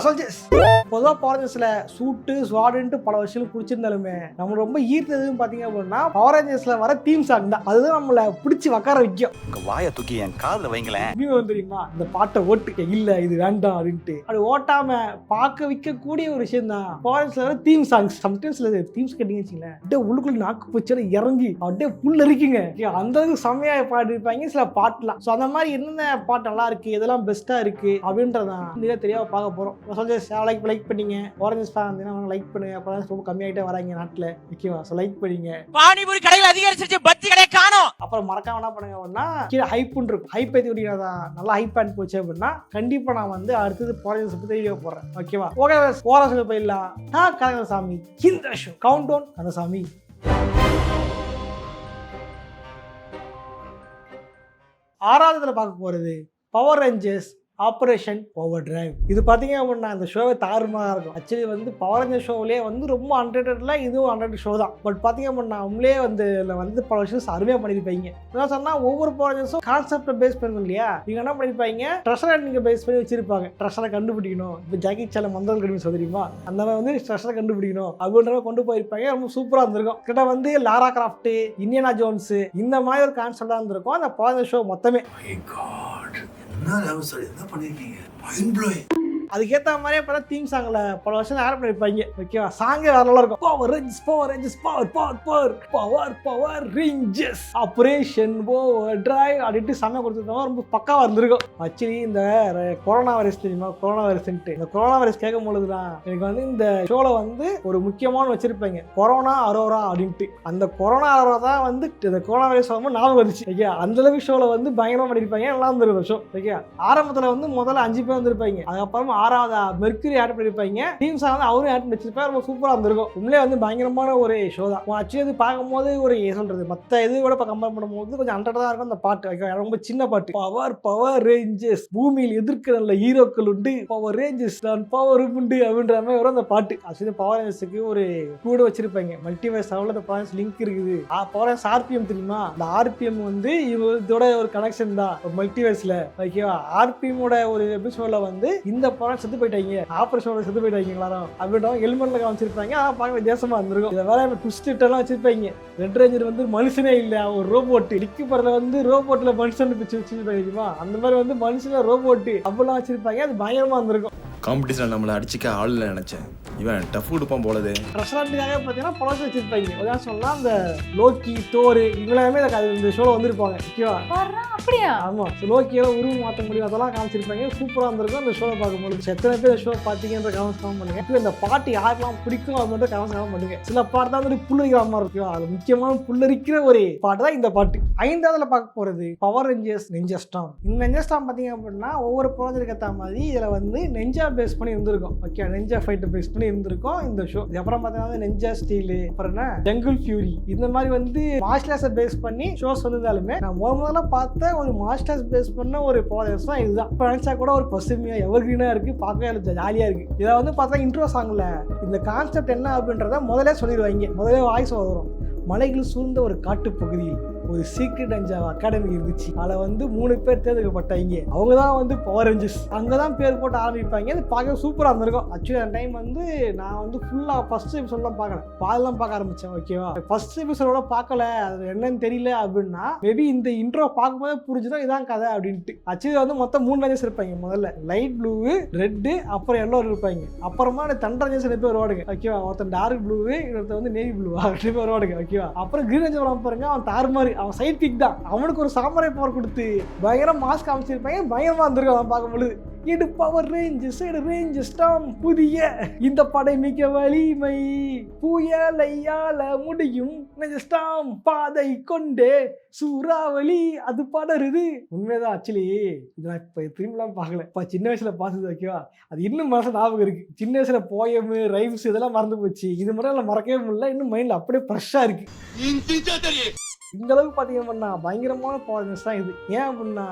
Soldiers. பொதுவாக power ரேஞ்சர்ஸ்ல சூட்டு ஸ்வாடுன்ட்டு பல விஷயங்கள் பிடிச்சிருந்தாலுமே நம்ம ரொம்ப ஈர்த்ததுன்னு பார்த்தீங்க அப்படின்னா பவர் ரேஞ்சர்ஸ்ல வர தீம் சாங் தான். அதுதான் நம்மளை பிடிச்சி உட்கார வைக்கும். உங்க வாயை தூக்கி என் காதுல வைங்களேன். இன்னும் தெரியுமா, இந்த பாட்டை ஓட்டு இல்ல இது வேண்டாம் அப்படின்ட்டு அது ஓட்டாம பார்க்க வைக்கக்கூடிய ஒரு விஷயம் தான் பவர் ரேஞ்சர்ஸ்ல வர தீம் சாங்ஸ். சம்டைம்ஸ்ல தீம்ஸ் கேட்டீங்கன்னு வச்சுங்களேன், அப்படியே உள்ளுக்குள்ள நாக்கு பூச்சால இறங்கி அப்படியே புல் இருக்குங்க. அந்த அளவுக்கு செம்மையா பாடிருப்பாங்க சில பாட்டுலாம். ஸோ அந்த மாதிரி என்னென்ன பாட்டு நல்லா இருக்கு, இதெல்லாம் பெஸ்டா இருக்கு அப்படின்றதான் தெரியாம பார்க்க போறோம். சோல்ஜர்ஸ் லைக் பண்ணீங்க, ஆரஞ்சஸ் ஃபேன் இருந்தீங்கன்னா லைக் பண்ணுங்க. அப்பதான் ரொம்ப கம்மியாயிட்டே வராங்க நாட்டுல. ஓகேவா? ஸோ லைக் பண்ணீங்க. பானிபூரி கடையில் அதிகரிச்சிருச்சு, பத்தி கடையை காணோம். அப்புறம் மறக்காம என்ன பண்ணுங்க அப்படின்னா கீழே ஹைப்னு இருக்கும். ஹைப் ஏற்றி விட்டீங்கன்னா நல்லா ஹைப் ஆன் போச்சு அப்படின்னா கண்டிப்பா நான் வந்து அடுத்தது ஆரஞ்சஸ் பத்தி வீடியோ போடுறேன். ஓகேவா? ஓகே ஓரஞ்சஸ் போயிடலாம். கந்தசாமி இந்த ஷோ கவுண்ட் டவுன். கந்தசாமி ஆறாவதுல பார்க்க போறது power Rangers operation over drive. இது பார்த்தீங்க அப்படின்னா இந்த ஷோவை தாறுமாறாக இருக்கும். ஆக்சுவலி வந்து பவர் ரேஞ்சர் ஷோவிலே வந்து ரொம்ப அன்ரேட்டட்ல இதுவும் அன்ரேட்டட் ஷோ தான். பட் பார்த்தீங்க அப்படின்னா அவங்களே வந்து இதில் வந்து பல விஷயம் அருமையாக பண்ணியிருப்பாங்க. என்ன சொன்னால் ஒவ்வொரு பவர் ரேஞ்சர்ஸும் கான்செப்டை பேஸ் பண்ணும் இல்லையா? நீங்கள் என்ன பண்ணியிருப்பாங்க, ட்ரெஷரை நீங்கள் பேஸ் பண்ணி வச்சிருப்பாங்க. ட்ரெஷரை கண்டுபிடிக்கணும். இப்போ ஜாக்கி சால மந்தல் கடுமை தெரியுமா, அந்த மாதிரி வந்து ட்ரெஷரை கண்டுபிடிக்கணும் அப்படின்ற கொண்டு போயிருப்பாங்க. ரொம்ப சூப்பராக இருந்திருக்கும். கிட்ட வந்து லாரா கிராஃப்ட், இந்தியானா ஜோன்ஸ் இந்த மாதிரி ஒரு கான்செப்டாக இருந்திருக்கும் அந்த பவர் ரேஞ்சர் ஷோ மொத்தமே. அதுக்கேற்ற மாதிரியே பல தீம் சாங்ல பல வருஷம் ஆட் பண்ணிருப்பாங்க. ஓகேவா? சாங்கே வேற நல்லா இருக்கும். Power Rangers power Rangers power power power power power Rangers operation over drive அப்படின்ட்டு சமயம் கொடுத்துருந்தோம். ரொம்ப பக்காவா இருந்திருக்கும். ஆக்சுவலி இந்த கொரோனா வைரஸ் தெரியுமா, கொரோனா வைரஸ்ன்ட்டு இந்த கொரோனா வைரஸ் கேட்கும் பொழுதுதான் எனக்கு வந்து இந்த ஷோல வந்து ஒரு முக்கியமான வச்சிருப்பாங்க கொரோனா அரோரா அப்படின்ட்டு. அந்த கொரோனா அரோரா தான் வந்து இந்த கொரோனா வைரஸ் வந்து ஞாபகம் வந்துச்சு. ஓகே, அந்த அளவுக்கு ஷோல வந்து பயங்கரமா பண்ணிருப்பாங்க. நல்லா இருந்திருக்கும் ஷோ. ஓகே, ஆரம்பத்துல வந்து முதல்ல 5 பேர் வந்திருப்பாங்க. அதுக்கப்புறமா 6வது மெர்க்குரி ஆட் பண்ணிருப்பாங்க. டீம்ஸ் வந்து அவரும் ஆட் பண்ணி வச்சிருப்பாரு. ரொம்ப சூப்பரா இருந்திருக்கும். உண்மையிலே வந்து பயங்கரமான ஒரு ஷோ தான். ஆக்சுவலி அது பார்க்கும்போது ஒரு சொல்றது மற்ற இது கூட கம்பேர் பண்ணும்போது கொஞ்சம் அண்டர்டா தான் இருக்கும் அந்த பாட்டு. ரொம்ப சின்ன பாட்டு. பவர் பவர் ரேஞ்சர்ஸ், பூமியில் எதிர்க்க நல்ல ஹீரோக்கள் உண்டு, பவர் ரேஞ்சர்ஸ் தான் பவர் உண்டு அப்படின்ற மாதிரி வரும் அந்த பாட்டு. ஆக்சுவலி பவர் ரேஞ்சர்ஸுக்கு ஒரு கூட வச்சிருப்பாங்க. மல்டிவர்ஸ் அவ்வளோ அந்த பவர் லிங்க் இருக்குது. பவர் ரேஞ்சர்ஸ் ஆர்பிஎம் தெரியுமா, அந்த ஆர்பிஎம் வந்து இதோட ஒரு கனெக்ஷன் தான் மல்டிவர்ஸ்ல. ஓகேவா? ஆர்பிஎம்மோட ஒரு எபிசோட்ல வந்து இந்த செத்து போயிட்டாங்க, ஆபரேஷன் செத்து போயிட்டாங்க எல்லாரும் அப்படின்ற ஹெல்மெட்ல காமிச்சிருப்பாங்க. அதான் பார்க்க வித்தியாசமா இருந்திருக்கும். இதை வேற ட்விஸ்ட் எல்லாம் வச்சிருப்பாங்க. ரெட் ரேஞ்சர் வந்து மனுஷனே இல்ல, ஒரு ரோபோட். லிக்கு படல வந்து ரோபோட்ல மனுஷன் பிச்சு வச்சிருப்பாங்க. அந்த மாதிரி வந்து மனுஷன ரோபோட் அப்படிலாம் வச்சிருப்பாங்க. அது பயங்கரமா இருந்திருக்கும். காம்படிஷன்ல நம்மளை அடிச்சுக்க ஆள் இல்லை நினைச்சேன். இவன் டஃப் கொடுப்பான் போலது. ரெஸ்டாரண்ட்டுக்காக பார்த்தீங்கன்னா பழசு வச்சிருப்பாங்க. உதாரணம் சொல்லலாம் அந்த லோக்கி, தோர் இவங்களாமே இந்த ஷோல வந்திருப்பாங்க. ஓகேவா? அப்படியா? ஆமா, லோக்கியால உருவம் மாற்ற முடியும் அதெல்லாம் காமிச்சிருப்பாங்க. சூப்பரா இருந்திருக்கும் அந்த ஷோவை பார்க்கும்போது. எத்தனை பேர் ஷோ பார்த்தீங்கன்ற கமெண்ட்ஸ் கமெண்ட் பண்ணுங்க. இந்த பாட்டு யாருக்கெல்லாம் பிடிக்கும் அது மட்டும் கமெண்ட்ஸ் கமெண்ட் பண்ணுங்க. சில பாட்டு தான் வந்து புல்லரிக்கிற மாதிரி இருக்கும். அது முக்கியமான புல்லரிக்கிற ஒரு பாட்டு தான் இந்த பாட்டு. 5வதுல பார்க்க போறது பவர் ரேஞ்சர்ஸ் நெஞ்சா ஸ்டார்ம். இந்த நெஞ்சா ஸ்டார்ம் பார்த்தீங்க அப்படின்னா ஒவ்வொரு ப்ராஜெக்ட் ஏற்ற மாதிரி இதுல வந்து நெஞ்சா பேஸ் பண்ணி இருந்திருக்கும். ஓகே, நெஞ்சா ஃபைட் பேஸ் பண்ணி இருந்திருக்கும் இந்த ஷோ. அப்புறம் பார்த்தீங்கன்னா நெஞ்சா ஸ்டீல், அப்புறம் என்ன ஜங்கிள் ஃபியூரி, இந்த மாதிரி வந்து மாஸ்டர்ஸை பேஸ் பண்ணி ஷோஸ் வந்திருந்தாலுமே நான் முதல்ல பார்த்த ஒரு மாஸ்டர்ஸ் பேஸ் பண்ண ஒரு ப்ராஜெக்ட்ஸ் தான் இதுதான். இப்போ நினைச்சா கூட ஒரு பசுமையா எவர் கிரீனா இருக்கு, பார்க்கவே ஜாலியா இருக்கு. இதை வந்து பார்த்தா இன்ட்ரோ சாங்ல இந்த கான்செப்ட் என்ன அப்படின்றத முதலே சொல்லிடுவாங்க. முதலே வாய்ஸ் வரும். மலைகள் சூழ்ந்த ஒரு காட்டு பகுதியில் ஒரு சீக்ரெட் அஞ்சா அகாடமி இருந்துச்சு. அதில் வந்து 3 பேர் தேர்ந்தெடுக்கப்பட்டாங்க. அவங்க தான் வந்து பவர் ரேஞ்சர்ஸ். அங்கே தான் பேர் போட்டு ஆரம்பிப்பாங்க. அது பார்க்க சூப்பராக இருந்திருக்கும். ஆக்சுவலி அந்த டைம் வந்து நான் வந்து ஃபுல்லாக ஃபர்ஸ்ட் எபிசோட்லாம் பார்க்கல, பாதெல்லாம் பார்க்க ஆரம்பித்தேன். ஓகேவா? ஃபர்ஸ்ட் எபிசோட பார்க்கல, அது என்னன்னு தெரியல அப்படின்னா மேபி இந்த இன்ட்ரோ பார்க்கும்போது புரிஞ்சுதான் இதான் கதை அப்படின்ட்டு. ஆக்சுவலி வந்து மொத்தம் 3 ரேஞ்சர்ஸ் இருப்பாங்க. முதல்ல லைட் ப்ளூ, ரெட்டு, அப்புறம் எல்லோ இருப்பாங்க. அப்புறமா தண்டர் ரேஞ்சர்ஸ் 2 பேர் வருவாடுங்க. ஓகேவா? ஒருத்தன் டார்க் ப்ளூ, இன்னொருத்தர் வந்து நேவி ப்ளூ, 2 பேர் வருவாடுங்க. ஓகேவா? அப்புறம் கிரீன் ரேஞ்சர் வராம பாருங்க, அவன் தாறுமாறு, அவன் சைட் கிக் தான். அவனுக்கு ஒரு சாமரை பவர் கொடுத்து பயங்கரம் மாஸ்க் அமைச்சிருப்பாங்க. பயங்கரமா இருந்திருக்கும் அவன் பார்க்கும்போது. இது பவர் ரேஞ்சர்ஸ் ரேஞ்சர்ஸ் ஸ்டார்ம் புதிய இந்த படை மிக வலிமை புயலையால முடியும் ஸ்டார்ம் பாதை கொண்டே சூறாவளி அது படருது. உண்மைதான். ஆக்சுவலி இது நான் இப்போ திரும்பலாம் பார்க்கல, இப்போ சின்ன வயசுல பார்த்தது. ஓகேவா? அது இன்னும் மனசு ஞாபகம் இருக்கு. சின்ன வயசுல போயம் ரைம்ஸ் இதெல்லாம் மறந்து போச்சு. இது மட்டும் மறக்கவே முடியல. இன்னும் மைண்ட்ல அப்படியே ஃப்ரெஷ்ஷா இருக்கு. இந்த அளவுக்கு பார்த்தீங்கன்னா பயங்கரமான ப்ராஜெக்ட்ஸ் தான் இது. ஏன் அப்படின்னா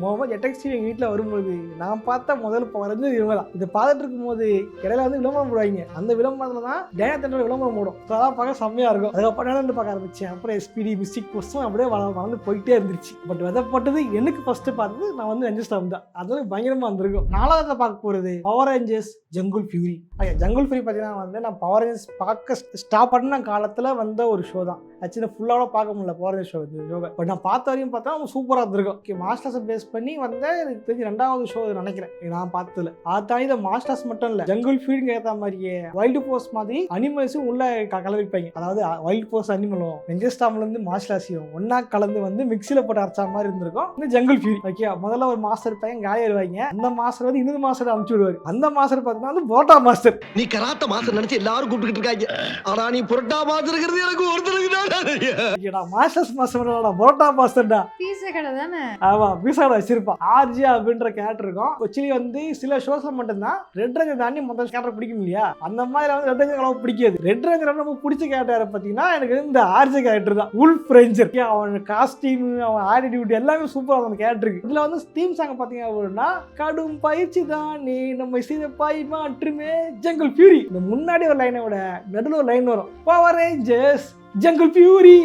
முகமது எட்டக்ஸி எங்கள் வீட்டில் வரும்போது நான் பார்த்த பார்த்த முதல் பவர் ரேஞ்சர் இவங்க தான். இதை பார்த்துட்டு இருக்கும்போது இடையில வந்து விளம்பரம் போடுவாங்க. அந்த விளம்பரத்துல தான் டேனா தண்டோட விளம்பரம் போடும். அதான் பார்க்க செம்மையா இருக்கும். அதுக்கப்புறம் என்ன பார்க்க ஆரம்பிச்சேன். அப்புறம் SPD மிஸ்டிக் ஃபோர்ஸும் அப்படியே வளர்ந்து போயிட்டே இருந்துச்சு. பட் விதப்பட்டது எனக்கு ஃபர்ஸ்ட் பார்த்தது நான் வந்து ரேஞ்சர்ஸ் தான். அது பயங்கரமா இருந்திருக்கும். நாலாவது பார்க்க போறது power Rangers jungle fury. Jungle fury பார்த்தீங்கன்னா வந்து நான் பவர் ரேஞ்சர்ஸ் பார்க்க ஸ்டாப் பண்ண காலத்தில் வந்த ஒரு ஷோ தான். ஆக்சுவலி ஃபுல்லாக பார்க்க முடியல பவர் ரேஞ்சர் ஷோ ஷோவை. பட் நான் பார்த்த வரையும் பார்த்தா அவங்க சூப்பராக இருந்திருக்கும். ஓகே, மாஸ்டர்ஸை பேஸ் பண்ணி வந்து எனக்கு தெரிஞ்சு 2வது ஷோ நினைக்கிறேன் நான் பார்த்ததுல. அதாண்டி இந்த மாஸ்டர்ஸ் மட்டும் இல்லை, ஜங்குள் ஃபியூரிங்க ஏற்ற மாதிரியே வைல்டு போர்ஸ் மாதிரி அனிமல்ஸும் உள்ள கலவைப்பாங்க. அதாவது வைல்டு போர்ஸ் அனிமலும் வெங்கஸ்டாம்லேருந்து மாஸ்டர்ஸையும் ஒன்னா கலந்து வந்து மிக்சியில் போட்டு அரைச்சா மாதிரி இருந்திருக்கும் இந்த ஜங்குள் ஃபியூரி. ஓகே, முதல்ல ஒரு மாஸ்டர் பையன் காலியாக இருவாங்க. அந்த மாஸ்டர் வந்து இன்னொரு மாஸ்டர் அனுப்பிச்சு விடுவார். அந்த மாஸ்டர் பார்த்தீங்கன்னா வந்து புரோட்டா மாஸ்டர். நீ கராத்த மாஸ்டர் நினைச்சு எல்லாரும் கூப்பிட்டு இருக்காங்க. ஆனா நீ புரோட்டா மாஸ்டர் இருக்கிறது எனக்கு ஒருத்தருக்கு தான். மாஸ்டர்ஸ் மாஸ்டர் புரோட்டா மாஸ்டர்டா. பீஸா கடை தானே? ஆமா, பீஸா கடை வச்சிருப்பான். ஆர்ஜி அப்படின்ற கேரக்டர் இருக்கும். ஆக்சுவலி வந்து சில ஷோஸ்ல மட்டும்தான் ரெட் ரேஞ்சர் தாண்டி முதல் கேரக்டர் பிடிக்கும் இல்லையா? அந்த மாதிரி வந்து ரெட் ரேஞ்சர் அவ்வளவு பிடிக்காது. ரெட் ரேஞ்சர் ரொம்ப பிடிச்ச கேரக்டர் பார்த்தீங்கன்னா எனக்கு இந்த ஆர்ஜி கேரக்டர் தான். Wolf ranger. அவன் காஸ்டியூம், அவன் ஆட்டிடியூட் எல்லாமே சூப்பரா அந்த கேரக்டருக்கு. இதுல வந்து தீம் சாங் பாத்தீங்க அப்படின்னா கடும் பயிற்சி தானே நம்மை சிறப்பாய் மாற்றுமே ஜங்குள் ஃபியூரி. இந்த முன்னாடி ஒரு லைனை விட நடுவில் ஒரு லைன் வரும், power Rangers jungle fury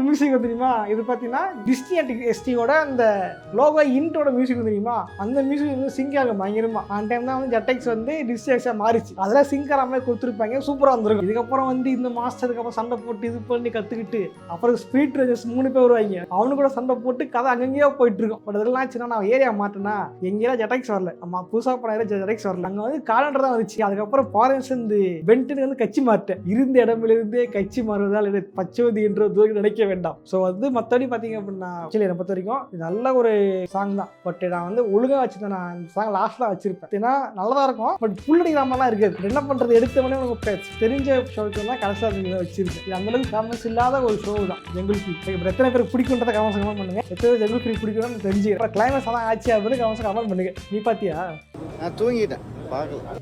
music தெரியுமா? இது பார்த்தீங்கன்னா டிஸ்னி எஸ்டியோட அந்த லோகோ இன்ட்டோட மியூசிக் தெரியுமா? அந்த மியூசிக் வந்து சிங்க் ஆகும் பயங்கரமா. அந்த டைம் தான் வந்து ஜெட்டெக்ஸ் வந்து டிஸ்னி எக்ஸா மாறிச்சு. அதெல்லாம் சிங்க் ஆகிற மாதிரி கொடுத்துருப்பாங்க, சூப்பராக இருந்திருக்கும். இதுக்கப்புறம் வந்து இந்த மாஸ்டருக்கு அப்புறம் சண்டை போட்டு இது பண்ணி கற்றுக்கிட்டு அப்புறம் ஸ்பீட் ரேஞ்சர்ஸ் 3 பேர் வருவாங்க. அவனு கூட சண்டை போட்டு கதை அங்கங்கேயோ போயிட்டு இருக்கும். பட் இதெல்லாம் ஆச்சுன்னா நான் ஏரியா மாட்டேன்னா எங்கேயா ஜெட்டெக்ஸ் வரல. நம்ம புதுசாக பண்ண ஜெட்டெக்ஸ் வரல. அங்கே வந்து காலண்டர் தான் வந்துச்சு. அதுக்கப்புறம் ஃபாரன்ஸ் வந்து பென்ட்டுக்கு வந்து கட்சி மாட்டேன். இருந்த இடமில் கட்சி மாறுவதால் பச்சோதி என்று நினைக்க வேண்டாம். ஸோ வந்து மற்றபடி பார்த்தீங்க அப்படின்னா ஆக்சுவலி என்னை பொறுத்த வரைக்கும் இது நல்ல ஒரு சாங் தான். பட் நான் வந்து ஒழுங்காக வச்சுருந்தேன். நான் இந்த சாங் லாஸ்ட்லாம் வச்சிருப்பேன். ஏன்னா நல்லதாக இருக்கும். பட் புல்லடிக்கிற மாதிரிலாம் இருக்காது. என்ன பண்ணுறது, எடுத்தவொடனே உங்களுக்கு தெரிஞ்ச ஷோக்கு தான் கடைசியாக வச்சிருக்கேன். இது அந்தளவுக்கு ஃபேமஸ் இல்லாத ஒரு ஷோ தான் ஜங்குள் ஃபியூரி. இப்போ எத்தனை பேர் பிடிக்குன்றதை கமெண்ட் பண்ணுங்க. எத்தனை ஜங்குள் ஃபியூரி பிடிக்கும்னு தெரிஞ்சுக்கிறேன். கிளைமேக்ஸ் எல்லாம் ஆச்சு அப்படின்னு கமெண்ட் பண்ணுங்க. நீ பார்த்தியா? நான் தூங்கிட்டேன்.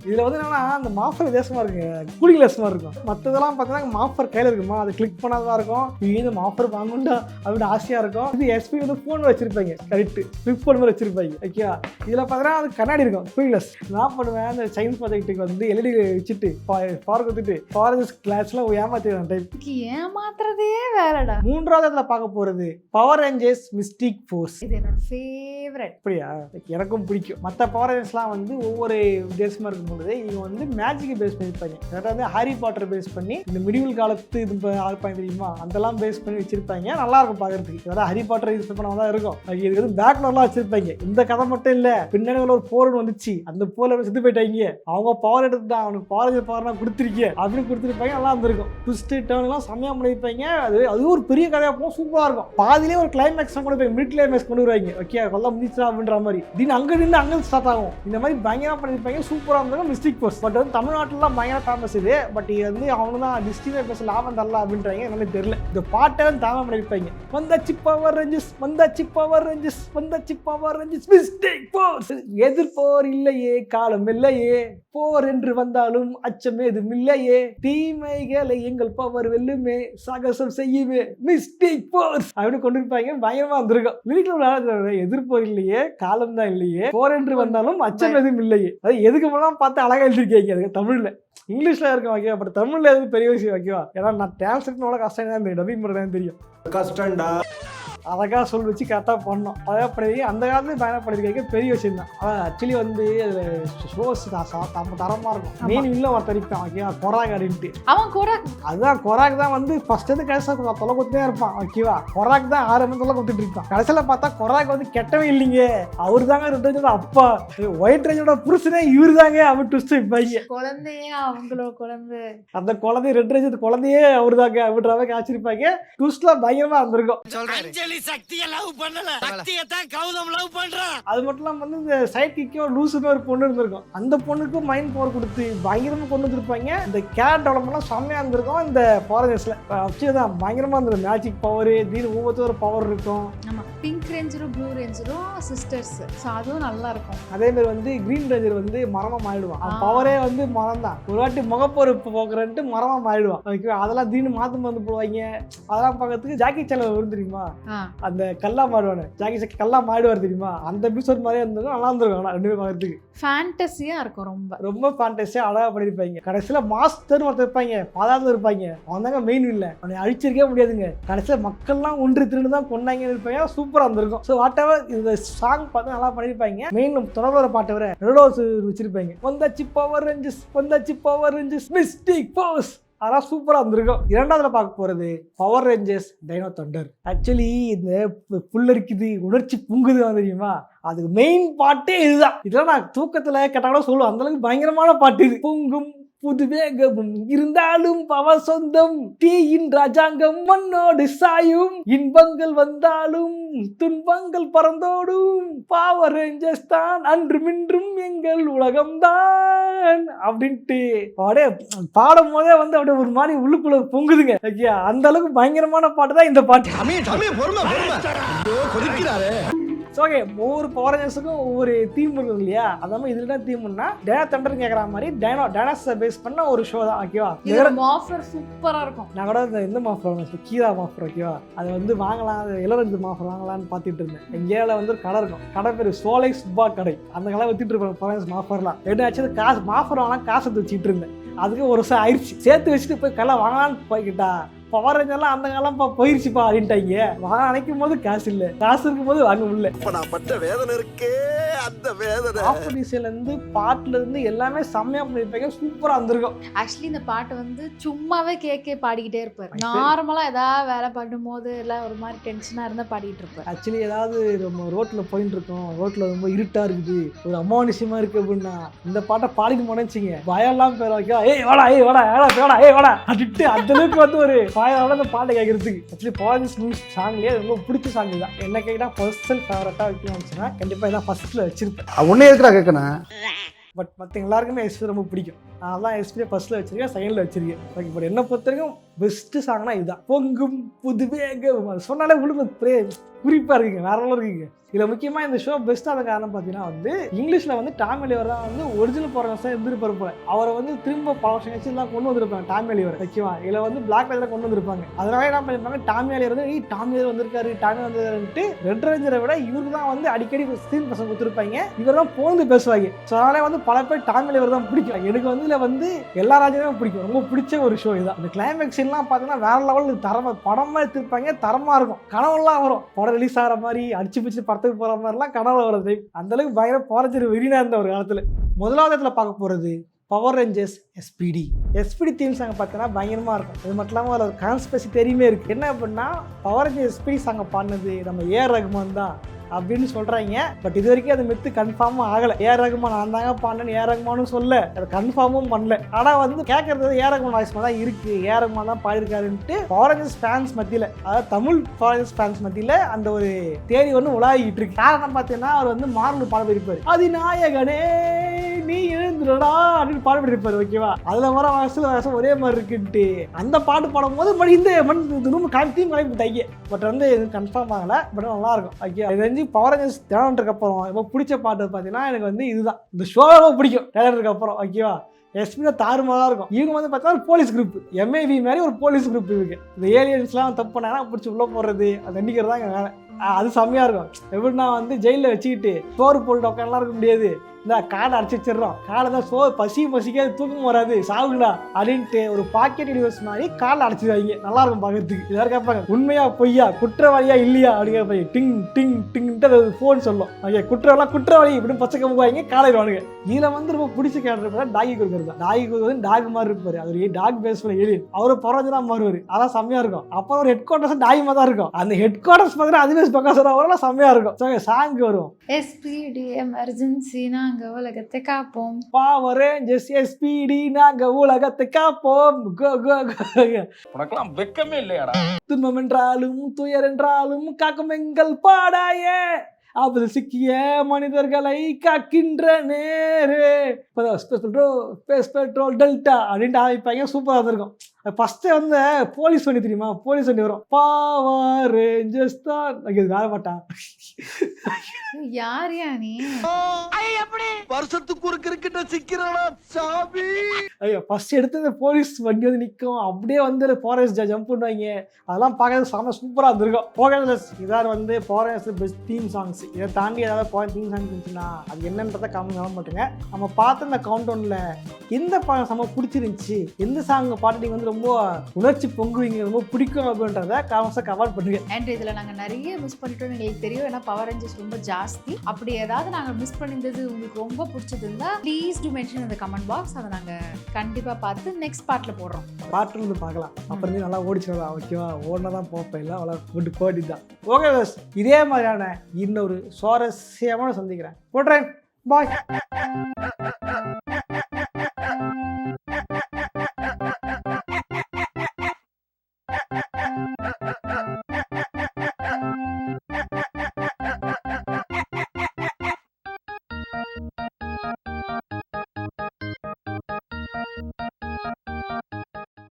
இதுல வந்து என்னன்னா அந்த மாஃபர் வித்தியாசமா இருக்குங்க, கூலிங் லெஸ்மா இருக்கும். மற்றதெல்லாம் பார்த்தீங்கன்னா மாஃபர் கையில இருக்குமா, அது கிளிக் பண்ணாதான் இருக்கும். இந்த மாஃபர் வாங்கணும்டா அப்படின்னு ஆசையா இருக்கும். இது எஸ்பி வந்து போன் வச்சிருப்பாங்க, கரெக்ட் கிளிக் போன் மாதிரி வச்சிருப்பாங்க. ஓகே, இதுல பார்த்தீங்கன்னா அது கண்ணாடி இருக்கும், கூலிங் லெஸ். நான் பண்ணுவேன், அந்த சயின்ஸ் ப்ராஜெக்ட்டுக்கு வந்து எல்இடி வச்சுட்டு பவர் கொடுத்துட்டு ஃபாரன்ஸ் கிளாஸ்லாம் ஏமாத்திடுவேன் டைப். ஏமாத்துறதே வேறடா. 3வது இடத்துல பார்க்க போறது பவர் ரேஞ்சர்ஸ் மிஸ்டிக் ஃபோர்ஸ். இது என்னோட ஃபேவரட். அப்படியா? எனக்கும் பிடிக்கும். மற்ற பவர் ரேஞ்சர்ஸ்லாம் வந்து ஒவ்வொரு வித்தியாசமாக இருக்கும்போது இவங்க வந்து மேஜிக்கை பேஸ் பண்ணியிருப்பாங்க. அதாவது வந்து ஹாரி பாட்டர் பேஸ் பண்ணி இந்த மிடிவல் காலத்து இது ஆள்பாங்க தெரியுமா, அதெல்லாம் பேஸ் பண்ணி வச்சிருப்பாங்க. நல்லா இருக்கும் பார்க்கறதுக்கு. அதாவது ஹாரி பாட்டர் யூஸ் பண்ண தான் இருக்கும். இதுக்கு வந்து பேக்னர்லாம் வச்சிருப்பாங்க. இந்த கதை மட்டும் இல்லை, பின்னாடி ஒரு போர் வந்துச்சு, அந்த போர்ல செத்து போயிட்டாங்க, அவங்க பவர் எடுத்து தான் அவனுக்கு பவர்னா கொடுத்துருக்கீங்க அப்படின்னு கொடுத்துருப்பாங்க. நல்லா இருந்திருக்கும். ட்விஸ்ட் டர்ன்லாம் செம்மையா பண்ணியிருப்பாங்க. அது ஒரு பெரிய கதையாக போகும், சூப்பராக இருக்கும். பாதிலே ஒரு கிளைமேக்ஸ் கொண்டு போய் மிட் கிளைமேக்ஸ் கொண்டு வருவாங்க. ஓகே, கொல்ல முடிச்சா அப்படின்ற மாதிரி திடீர்னு அங்கே நின்று அங்கே ஸ்டார்ட் ஆகும். இந்த மாதிரி பயங்கரமாக பண்ணியிருப்பாங்க, சூப்பராக இருந்தாலும் மிஸ்டிக் ஃபோர்ஸ். பட் வந்து தமிழ்நாட்டிலாம் பயங்கர ஃபேமஸ் இது. பட் இது வந்து அவங்க தான் டிஸ்ட்ரிக்ட் பேச லாபம் தரலாம் அப்படின்றாங்க. என்னன்னு தெரியல. இந்த பாட்டை வந்து தாம பண்ணியிருப்பாங்க. வந்தாச்சு பவர் ரேஞ்சர்ஸ், வந்தாச்சு பவர் ரேஞ்சர்ஸ், வந்தாச்சு பவர் ரேஞ்சர்ஸ் மிஸ்டிக் ஃபோர்ஸ். எதிர்ப்போர் இல்லையே, காலம் இல்லையே, போர் என்று வந்தாலும் அச்சம் எதுவும் இல்லையே, தீமைகளை எங்கள் பவர் வெல்லுமே, சாகசம் செய்யுமே, மிஸ்டிக் ஃபோர்ஸ் அப்படின்னு கொண்டிருப்பாங்க. பயங்கரமா வந்திருக்கும். லிரிக்ல எதிர்ப்போர் இல்லையே, காலம் தான் இல்லையே, போர் என்று வந்தாலும் அச்சம் எதுவும் இல்லையே. அது எதுக்கு போலாம் பார்த்து அழகா எழுதிருக்கீங்க. அதுக்கு தமிழ்ல இங்கிலீஷ்ல இருக்க வைக்கவா, பட் தமிழ்ல எதுவும் பெரிய விஷயம் வைக்கவா. ஏன்னா நான் டிரான்ஸ்லேட் கஷ்டம் தான் தெரியும், டப்பிங் பண்ணுறேன்னு தெரியும். கஷ்டம்டா, அழகாக சொல் வச்சு கரெக்டாக பண்ணோம். அதான் பண்ணி அந்த காலத்துல பயணம் பண்ணிருக்க பெரிய விஷயம் தான். அதான் ஆக்சுவலி வந்து அதில் ஷோஸ் தரமாக இருக்கும். மெயின் இல்லை ஒருத்தர் இருப்பான், ஓகேவா, கொராக் அப்படின்ட்டு. அவன் கொராக், அதுதான் கொராக் தான் வந்து ஃபர்ஸ்ட் வந்து கடைசியாக தொலை கொடுத்தே இருப்பான். ஓகேவா, கொராக் தான் 6 மணி தொலை கொடுத்துட்டு இருப்பான். கடைசியில் பார்த்தா கொராக் வந்து கெட்டவே இல்லைங்க, அவரு தாங்க ரெட் ரேஞ்சரோட அப்பா, ஒயிட் ரேஞ்சரோட புருஷனே இவரு தாங்க அப்படின்னு ட்விஸ்ட் வைப்பாங்க. குழந்தையே அவங்களோட குழந்தை, அந்த குழந்தை ரெட் ரேஞ்சர் குழந்தையே அவரு தாங்க அப்படின்ற மாதிரி காய்ச்சிருப்பாங்க. ட்விஸ்ட்லாம் பயங்கரமா இருந்திருக்கும். சக்தியை லவ் பண்ணல, சக்தியை தான் கௌதம் லவ் பண்றான். அது மட்டும் இல்லாம வந்து இந்த சைட் கிக்கோ லூசுன்னு ஒரு பொண்ணு இருந்திருக்கும். அந்த பொண்ணுக்கும் மைண்ட் பவர் கொடுத்து பயங்கரமா கொண்டு வந்துருப்பாங்க. இந்த கேரட் டெவலப்மெண்ட்லாம் செம்மையா இருந்திருக்கும். இந்த பவர் ரேஞ்சர்ஸ்ல தான் பயங்கரமா இருந்தது. மேஜிக் பவர், திடீர்னு ஒவ்வொருத்தரும் ஒரு பவர் இருக்கும். ஆமா, பிங்க் ரேஞ்சரும் ப்ளூ ரேஞ்சரும் சிஸ்டர்ஸ். ஸோ அதுவும் நல்லா இருக்கும். அதே மாதிரி வந்து கிரீன் ரேஞ்சர் வந்து மரமா மாறிடுவான். அவன் பவரே வந்து மரம் தான். ஒரு வாட்டி முகப்பொறுப்பு போக்குறன்ட்டு மரமா மாறிடுவான். ஓகேவா? அதெல்லாம் திடீர்னு மாத்து வந்து போடுவாங்க. அதெல்லாம் பார்க்கறதுக்கு ஜாக்கி சேனல் வரும் தெரியுமா? அந்த கல்லா மாடுவானு ஜாக்கி சேக்கி கல்லா மாடுவார் தெரியுமா? அந்த எபிசோட் மாதிரியே இருந்தது. நல்லா இருந்திருக்கும். ரெண்டுமே பார்க்கறதுக்கு ஃபேண்டஸியா இருக்கும். ரொம்ப ரொம்ப ஃபேண்டஸியா அழகா பண்ணிருப்பாங்க. கடைசியில மாஸ்டர் ஒருத்தர் இருப்பாங்க, பாதாளத்துல இருப்பாங்க. அவன் தாங்க மெயின் இல்ல, அவனை அழிச்சிருக்கவே முடியாதுங்க. கடைசியில மக்கள்லாம் ஒன்று திருண்டு தான் கொண்டாங்க இருப்பாங்க. சூப்பரா இருந்திருக்கும். ஸோ வாட் எவர் இந்த சாங் பார்த்து நல்லா பண்ணிருப்பாங்க. மெயின் தொடர்பு பாட்டை வர ரெடோஸ் வச்சிருப்பாங்க. வந்தாச்சு பவர் ரேஞ்சஸ், வந்தாச்சு பவர் ரேஞ்சஸ், மிஸ்டிக் ஃபோர்ஸ். அதெல்லாம் சூப்பராக இருந்திருக்கும். இரண்டாவதுல பார்க்க போகிறது power Rangers dino Thunder. Actually இந்த புல்லரிக்குது, உணர்ச்சி பொங்குது தெரியுமா? அதுக்கு மெயின் பாட்டே இதுதான். இதெல்லாம் நான் தூக்கத்தில் கேட்டால் கூட சொல்லுவேன். அந்தளவுக்கு பயங்கரமான பாட்டு இது. பொங்கும் புது வேகமும் இருந்தாலும் பவர் சொந்தம், தீயின் ராஜாங்கம் மண்ணோடு சாயும், இன்பங்கள் வந்தாலும் துன்பங்கள் பறந்தோடும், பவர் ரேஞ்சர்ஸ் தான் அன்றுமின்றும் எங்கள் உலகம்தான் அப்படின்ட்டு அப்படியே பாடும் போதே வந்து அப்படியே ஒரு மாதிரி உள்ளுக்குள்ள பொங்குதுங்க. ஓகே, அந்த அளவுக்கு பயங்கரமான பாட்டு தான் இந்த பாட்டு. ஓகே, ஒவ்வொரு பவர் ரேஞ்சர்ஸுக்கும் ஒவ்வொரு தீம் இருக்கும் இல்லையா? அந்த மாதிரி இதுல தான் தீம்னா டைனோ தண்டர் கேட்குற மாதிரி டைனோஸை பேஸ் பண்ண ஒரு ஷோ தான். ஓகேவா? மாஃபர் சூப்பரா இருக்கும். நான் கூட இந்த மாஃபர் கீரா மாஃபர். ஓகேவா? அது வந்து வாங்கலாம், இளரஞ்சு மாஃபர் வாங்கலாம்னு பார்த்துட்டு இருந்தேன். எங்கேயால வந்து ஒரு கடை இருக்கும். கடை பேர் சோலை சுப்பா கடை. அந்த கடை வச்சுட்டு இருப்பேன் பவர் ரேஞ்சர்ஸ் மாஃபர்லாம். என்னாச்சு, காசு மாஃபர் வாங்கலாம் காசு எடுத்து வச்சுட்டு இருந்தேன். அதுக்கு ஒரு வருஷம் ஆயிடுச்சு. சேர்த்து வச்சுட்டு போய் கடை வாங்கலான்னு போய்கிட்டா பவர் ரேஞ்சர்லாம் அந்த காலம் போயிருச்சுப்பா அப்படின்ட்டாங்க. வாங்க நினைக்கும் போது காசு இல்லை, காசு இருக்கும் போது வாங்க முடியல. நான் பட்ட வேதனை இருக்கே, அந்த வேதனை. ஆப்போசிஷன்ல இருந்து பாட்டுல இருந்து எல்லாமே செம்மையா பண்ணிருப்பாங்க. சூப்பரா இருந்திருக்கும். ஆக்சுவலி இந்த பாட்டு வந்து சும்மாவே கேட்க பாடிக்கிட்டே இருப்பாரு. நார்மலா ஏதாவது வேலை பண்ணும் போது எல்லாம் ஒரு மாதிரி டென்ஷனா இருந்தா பாடிட்டு இருப்பாரு. ஆக்சுவலி ஏதாவது நம்ம ரோட்ல போயிட்டு இருக்கோம், ரோட்ல ரொம்ப இருட்டா இருக்குது, ஒரு அமானுஷமா இருக்கு அப்படின்னா இந்த பாட்டை பாடிட்டு போனேச்சிங்க, பயம் எல்லாம் பேர் வைக்க ஏய் வாடா ஏய் வாடா வாடா ஏய் வாடா அப்படின்ட்டு அந்த அளவுக்கு வந்து ஒரு அந்த பாட்டை கேட்கறதுக்கு. ஆக்சுவலி பவர் நியூஸ் சாங்லேயே ரொம்ப பிடிச்ச சாங் தான். என்ன கேட்டா பர்சனல் ஃபேவரட்டா வைக்கணும்னு கண்டிப்பா இதான் ஃபர்ஸ்ட்ல வச்சிருப்பேன். உன்னே இருக்கிறா கேட்கணும். பட் மற்ற எல்லாருக்குமே எஸ்பி ரொம்ப பிடிக்கும். நான் தான் எஸ்பியை ஃபர்ஸ்ட்ல வச்சிருக்கேன், செகண்ட்ல வச்சிருக்கேன். ஓகே, பட் என்ன பொறுத்த வரைக்கும் பெஸ்ட் சாங்னா இதுதான். பொங்கும் புதுவேகம். அது சொன்னாலே உங்களுக்கு குறிப்பா இருக்குங்க, வேற லெவல்ல இருக்குங்க. இதில் முக்கியமாக இந்த ஷோ பெஸ்ட்டான காரணம் பார்த்தீங்கன்னா வந்து இங்கிலீஷில் வந்து டாம் எலிவர் தான் வந்து ஒரிஜினல் பர்ஃபார்மன்ஸாக இருந்திருப்பாரு போல. அவரை வந்து திரும்ப பல வருஷம் கழிச்சு எல்லாம் கொண்டு வந்திருப்பாங்க டாம் எலிவர். ஓகேவா? இதில் வந்து பிளாக் கலரில் கொண்டு வந்திருப்பாங்க. அதனால என்ன பண்ணியிருப்பாங்க, டாம் எலிவர் வந்து டாம் எலிவர் வந்திருக்காரு, டாம் வந்திருக்காருன்ட்டு ரெட் ரேஞ்சரை விட இவருக்கு தான் வந்து அடிக்கடி ஸ்க்ரீன் பசங்க கொடுத்துருப்பாங்க. இவர் தான் போந்து பேசுவாங்க. ஸோ அதனால வந்து பல பேர் டாம் எலிவர் தான் பிடிக்கும். எனக்கு வந்து இதில் வந்து எல்லா ராஜனுமே பிடிக்கும். ரொம்ப பிடிச்ச ஒரு ஷோ இதுதான். இந்த கிளைமேக்ஸ் எல்லாம் பார்த்தீங்கன்னா வேற லெவலில் தரமாக படமாக எடுத்திருப்பாங்க. தரமாக இருக்கும். கனவுலாம் வரும். படம் ரிலீஸ் ஆகிற மாதிரி அடிச்சு பிடிச்சி படத்துக்கு போகிற மாதிரிலாம் கனவுல வருது. அந்த அளவுக்கு பயங்கர போராஜர் வெறினா இருந்த ஒரு காலத்துல. முதலாவது இடத்துல பார்க்க போறது power Rangers SPD. SPD theme song பார்த்தீங்கன்னா பயங்கரமா இருக்கும். அது மட்டும் இல்லாமல் அதில் கான்ஸ்பெசி தெரியுமே இருக்கு. என்ன அப்படின்னா பவர் ரேஞ்சர்ஸ் எஸ்பிடி சாங்கை பாடினது நம்ம ஏஆர் ரகுமான் தான் அப்படின்னு சொல்றாங்க. பட் இது வரைக்கும் அது மித்து கன்ஃபார்மும் ஆகலை. ஏஆர் ரகுமான் நான் தாங்க பாடினேன்னு ஏஆர் ரகுமானும் சொல்ல, அதை கன்ஃபார்மும் பண்ணல. ஆனால் வந்து கேட்கறது ஏஆர் ரகுமான் வாய்ஸ் தான் இருக்கு, ஏஆர் ரகுமான் தான் பாடிருக்காருன்ட்டு பவர் ரேஞ்சர்ஸ் ஃபேன்ஸ் மத்தியில், அதாவது தமிழ் பவர் ரேஞ்சர்ஸ் ஃபேன்ஸ் மத்தியில் அந்த ஒரு தேதி ஒன்று உலாகிட்டு இருக்கு. காரணம் பார்த்தீங்கன்னா அவர் வந்து மார்னில் பாட போயிருப்பாரு. அதிநாயகனே நீ எழுந்துடா அப்படின்னு பாடுபடிருப்பாரு. ஓகேவா? அதுல வர வயசுல ஒரே மாதிரி இருக்குன்ட்டு அந்த பாட்டு பாடும் போது மணி இந்த ரொம்ப காமித்தையும் கலைப்பிட்டாங்க. பட் வந்து கன்ஃபார்ம் ஆகலை. பட் நல்லா இருக்கும். ஓகே, பவர் ரேஞ்சர்ஸ் டேலண்ட்டுக்கு அப்புறம் ரொம்ப பிடிச்ச பாட்டு பார்த்தீங்கன்னா எனக்கு வந்து இதுதான். இந்த ஷோ ரொம்ப பிடிக்கும் டேலண்ட்டுக்கு அப்புறம். ஓகேவா? எஸ்பினா தாறுமாறாக இருக்கும். இவங்க வந்து பார்த்தீங்கன்னா ஒரு போலீஸ் குரூப், எம்ஏவி மாதிரி ஒரு போலீஸ் குரூப் இருக்கு. இந்த ஏலியன்ஸ்லாம் தப்பு பண்ணாங்கன்னா பிடிச்சி உள்ள போடுறது, அது தண்டிக்கிறது தான் வேலை. அது செம்மையாக இருக்கும். எப்படின்னா வந்து ஜெயிலில் வச்சுக்கிட்டு சோறு போட்டு உட்காந்துலாம் இருக்க முடியாது. இந்த காடை அடிச்சு வச்சிடறோம், காடை தான் பசிக்காது தூக்கம் வராது சாவுங்களா அப்படின்ட்டு ஒரு பாக்கெட் யூனிவர்ஸ் மாதிரி காடை அடைச்சிடுவாங்க. நல்லா இருக்கும் பார்க்கறதுக்கு. எல்லாரும் கேட்பாங்க உண்மையா பொய்யா, குற்றவாளியா இல்லையா அப்படின்னு கேட்பாங்க. டிங் டிங் டிங்ட்டு ஃபோன் சொல்லும். ஓகே, குற்றவாளி இப்படின்னு பச்சை கம்புவாங்க, காலையிடுவானுங்க. இதில் வந்து ரொம்ப பிடிச்ச கேரக்டர் டாகி குருக்கர் தான். டாகி குருக்கர் வந்து டாக் மாதிரி இருப்பாரு. அவர் டாக் பேஸ் பண்ண ஏலியன். அவரு பரவாயில்ல மாறுவார். அதான் செம்மையா இருக்கும். அப்புறம் ஒரு ஹெட் குவார்டர்ஸ் டாகி மாதிரி தான் இருக்கும். அந்த ஹெட் குவார்டர்ஸ் பார்த்தீங்கன்னா அதுவே பக்கம் செம்மையா இருக்கும். சாங் வரும் எஸ்பிடி எமர்ஜென்சி நாங்க உலகத்தை காப்போம், பவர் ரேஞ்சர்ஸ் எஸ்பிடி நாங்க உலகத்தை காப்போம். உனக்கெல்லாம் வெக்கமே இல்லையாடா? துன்பம் என்றாலும் துயர் என்றாலும் காக்கும் எங்கள் பாடாயே, ஆபத்து சிக்கிய மனிதர்களை காக்கின்ற நேரு, ஸ்பேஸ் பெட்ரோல் டெல்டா அப்படின்ட்டு ஆரம்பிப்பாங்க. சூப்பராக இருக்கும். ஃபர்ஸ்ட் வந்து போலீஸ் வண்டி தெரியுமா, போலீஸ் வண்டி வரும், பாவர் ரேஞ்சர்ஸ் தான், அது வேற மாட்டான். யார் யா நீ? வருஷத்துக்கு ஒரு கிரிக்கெட்ட சிக்கிறானா சாமி. ஐயோ ஃபர்ஸ்ட் எடுத்து அந்த போலீஸ் வண்டி வந்து நிற்கும், அப்படியே வந்து ஃபாரஸ்ட் ஜம்ப் பண்ணுவாங்க, அதெல்லாம் பார்க்கறது செம்ம சூப்பராக இருந்திருக்கும். போகலஸ் இதார் வந்து ஃபாரஸ்ட் பெஸ்ட் தீம் சாங்ஸ். இதை தாண்டி ஏதாவது தீம் சாங்ஸ் இருந்துச்சுன்னா அது என்னன்றதை கமெண்ட் பண்ண மாட்டேங்க. நம்ம பார்த்த இந்த கவுண்டவுனில் எந்த பாடம் செம்ம பிடிச்சிருந்துச்சி, எந்த சாங் பாட்டு நீங்கள் வந்து ரொம்ப உணர்ச்சி பொங்குவீங்க, ரொம்ப பிடிக்கும் அப்படின்றத கமெண்ட்ஸை கமெண்ட் பண்ணுங்க. அண்ட் இதில் நாங்கள் நிறைய மிஸ் பண்ணிட்டோம் எங்களுக்கு தெரியும், ஏன்னா பவர் ரேஞ்சர்ஸ் ரொம்ப ஜாஸ்தி. அப்படி ஏதாவது நாங்கள் மிஸ் பண்ணியிருந்தது உங்களுக்கு ரொம்ப பிடிச்சதுன்னா ப்ளீஸ் டு மென்ஷன் இந்த கமெண்ட் பாக்ஸ். அதை நாங்கள் கண்டிப்பாக பார்த்து நெக்ஸ்ட் பார்ட்டில் போடுறோம். பாட்டு இருந்து பார்க்கலாம், அப்புறம் வந்து நல்லா ஓடிச்சுடலாம். ஓகேவா, ஓடினா தான் போப்பேன், இல்லை அவ்வளோ போட்டு போட்டி தான். ஓகே இதே மாதிரியான இன்னொரு சுவாரஸ்யமான சந்திக்கிறேன். போடுறேன், பாய்.